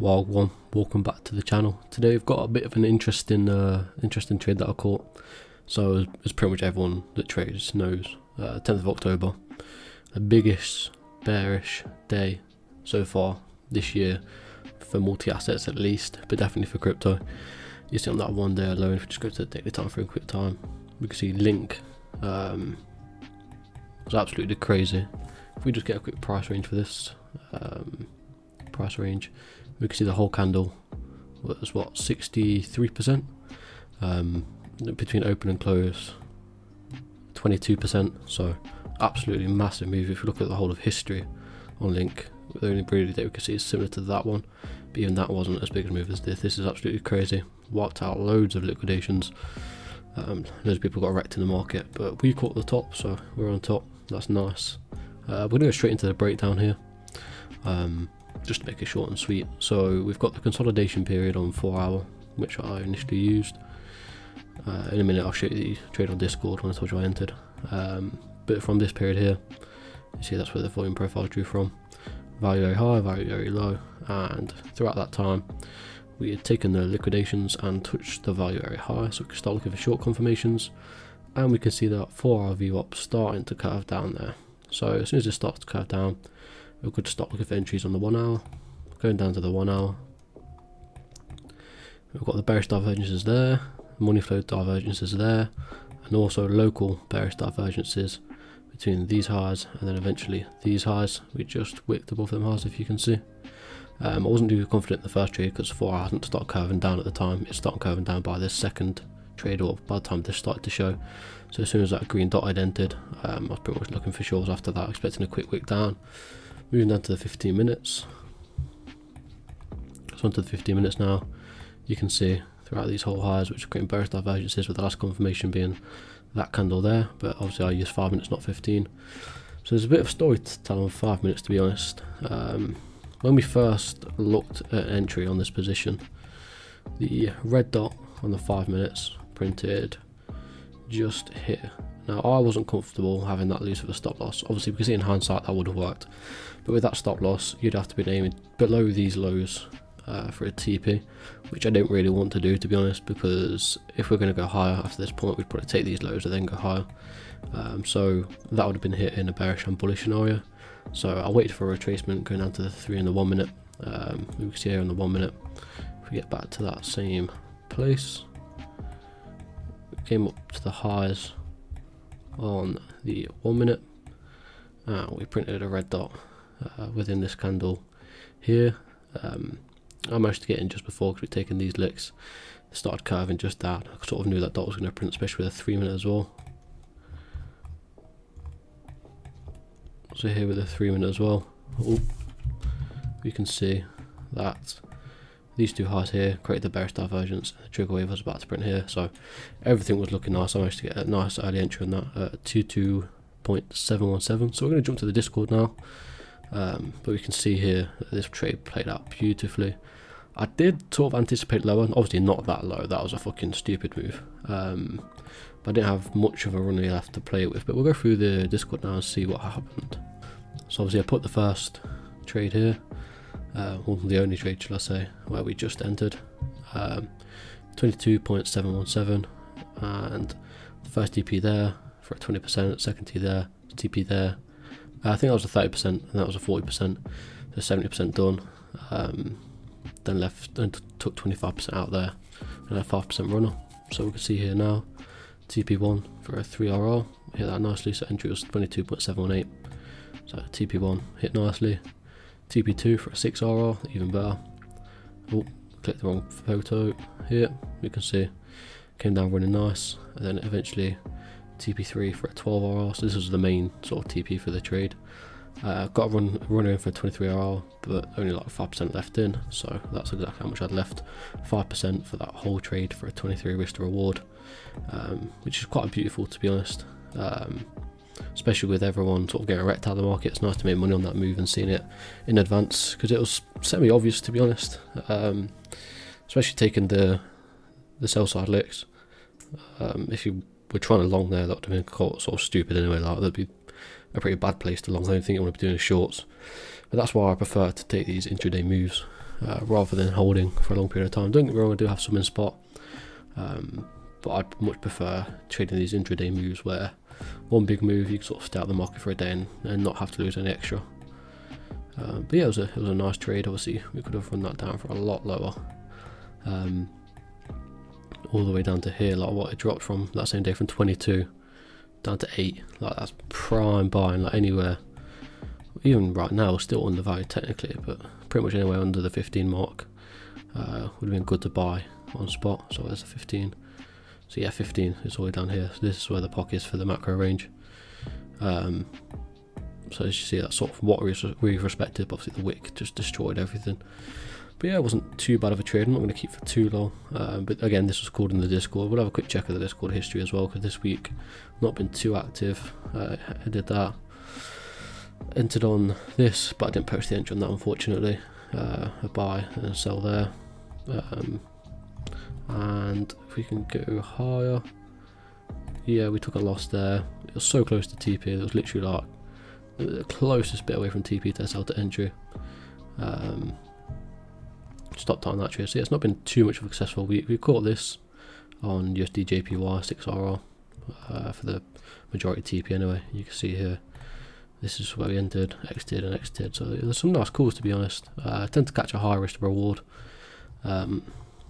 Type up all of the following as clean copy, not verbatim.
Wild one, welcome back to the channel. Today we've got a bit of an interesting trade that I caught. So as pretty much everyone that trades knows, 10th of October, the biggest bearish day so far this year for multi-assets at least, but definitely for crypto. You see on that one day alone, if we just go to the daily time for a quick time, we can see Link was absolutely crazy. If we just get a quick price range for this, price range, we can see the whole candle was what, 63%, between open and close 22%, so absolutely massive move. If you look at the whole of history on Link, the only really that we can see is similar to that one, but even that wasn't as big a move as this. This is absolutely crazy. Wiped out loads of liquidations. Loads of people got wrecked in the market, but we caught the top, so we're on top. That's nice. We're gonna go straight into the breakdown here, just to make it short and sweet. So we've got the consolidation period on 4 hour, which I initially used. In a minute I'll show you the trade on Discord when I told you I entered. But from this period here, you see that's where the volume profile drew from. Value very high, value very low, and throughout that time we had taken the liquidations and touched the value very high, so we can start looking for short confirmations, and we can see that 4 hour view up starting to curve down there. So as soon as it starts to curve down, we could start looking for entries on the 1 hour, going down to the 1 hour. We've got the bearish divergences there, money flow divergences there, and also local bearish divergences between these highs and then eventually these highs. We just wicked above them highs, if you can see. I wasn't too confident in the first trade because 4 hour hadn't started curving down at the time. It started curving down by this second trade, or by the time this started to show. So as soon as that green dot had entered, I was pretty much looking for shorts after that, expecting a quick wick down. Moving down to the 15 minutes. So onto the 15 minutes now, you can see throughout these whole highs, which are creating bearish divergences, with the last confirmation being that candle there, but obviously I use 5 minutes, not 15. So there's a bit of story to tell on 5 minutes, to be honest. When we first looked at entry on this position, the red dot on the 5 minutes printed just here. Now I wasn't comfortable having that loose of a stop loss. Obviously, because in hindsight that would have worked, but with that stop loss you'd have to be aiming below these lows for a TP, which I don't really want to do, to be honest, because if we're going to go higher after this point, we'd probably take these lows and then go higher. So that would have been hit in a bearish and bullish scenario. So I waited for a retracement going down to the 3 and the 1 minute. We can see here on the 1 minute, if we get back to that same place, we came up to the highs on the 1 minute, and we printed a red dot within this candle here. I managed to get in just before because we'd taken these licks. It started curving just down. I sort of knew that dot was going to print, especially with a 3 minute as well. So here with the 3 minute as well, we can see that these two highs here created the bearish divergence, and the trigger wave was about to print here. So everything was looking nice. I managed to get a nice early entry on that at 22.717. So we're going to jump to the Discord now. But we can see here that this trade played out beautifully. I did sort of anticipate lower, obviously not that low, that was a fucking stupid move. But I didn't have much of a run left to play with, but we'll go through the Discord now and see what happened. So obviously I put the first trade here, well, the only trade, shall I say, where we just entered, 22.717, and the first TP there for a 20%, second T there, TP there. I think that was a 30% and that was a 40%, so 70% done. Then left and took 25% out there and a 5% runner. So we can see here now, TP1 for a 3RR, hit that nicely, so entry was 22.718. So TP1 hit nicely. TP2 for a 6RR, even better. Oh, clicked the wrong photo here. You can see came down running nice, and then eventually TP3 for a 12RR. So this was the main sort of TP for the trade. Got a runner in for a 23RR, but only like 5% left in, so that's exactly how much I'd left. 5% for that whole trade for a 23 risk to reward, which is quite beautiful, to be honest. Especially with everyone sort of getting wrecked out of the market, it's nice to make money on that move and seeing it in advance, because it was semi-obvious, to be honest. Especially taking the sell side licks. If you were trying to long there, that would have been sort of stupid anyway. Like, that'd be a pretty bad place to long. I don't think you want to be doing shorts, but that's why I prefer to take these intraday moves. rather than holding for a long period of time. Don't get me wrong, I do have some in spot, but I'd much prefer trading these intraday moves where one big move you can sort of stay out the market for a day and not have to lose any extra. But yeah, it was a nice trade. Obviously we could have run that down for a lot lower, all the way down to here, like what it dropped from that same day from 22 down to 8. Like that's prime buying. Like anywhere, even right now still undervalued technically, but pretty much anywhere under the 15 mark would have been good to buy on spot. So there's the 15. So yeah, 15 is all the way down here. So this is where the pocket is for the macro range. So as you see, that's sort of what we've respected, but obviously the wick just destroyed everything. But yeah, it wasn't too bad of a trade. I'm not going to keep for too long. But again, this was called in the Discord. We'll have a quick check of the Discord history as well, because this week I've not been too active. I did that, entered on this, but I didn't post the entry on that, unfortunately. A buy and a sell there. And if we can go higher, yeah, we took a loss there. It was so close to TP. It was literally like the closest bit away from TP to sell to entry. Stopped on that trade. So yeah, it's not been too much of a successful. We caught this on USD JPY 6RR for the majority TP anyway. You can see here, this is where we entered, exited and exited. So there's some nice calls, to be honest. I tend to catch a high risk to reward.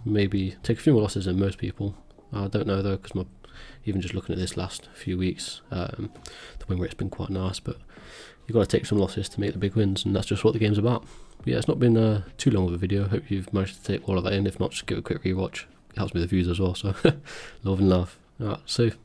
Maybe take a few more losses than most people. I don't know though, because even just looking at this last few weeks, the win rate's been quite nice, but you've got to take some losses to make the big wins, and that's just what the game's about. But yeah, it's not been too long of a video. Hope you've managed to take all of that in. If not, just give it a quick rewatch. It helps me with the views as well, so love and laugh. Alright, safe.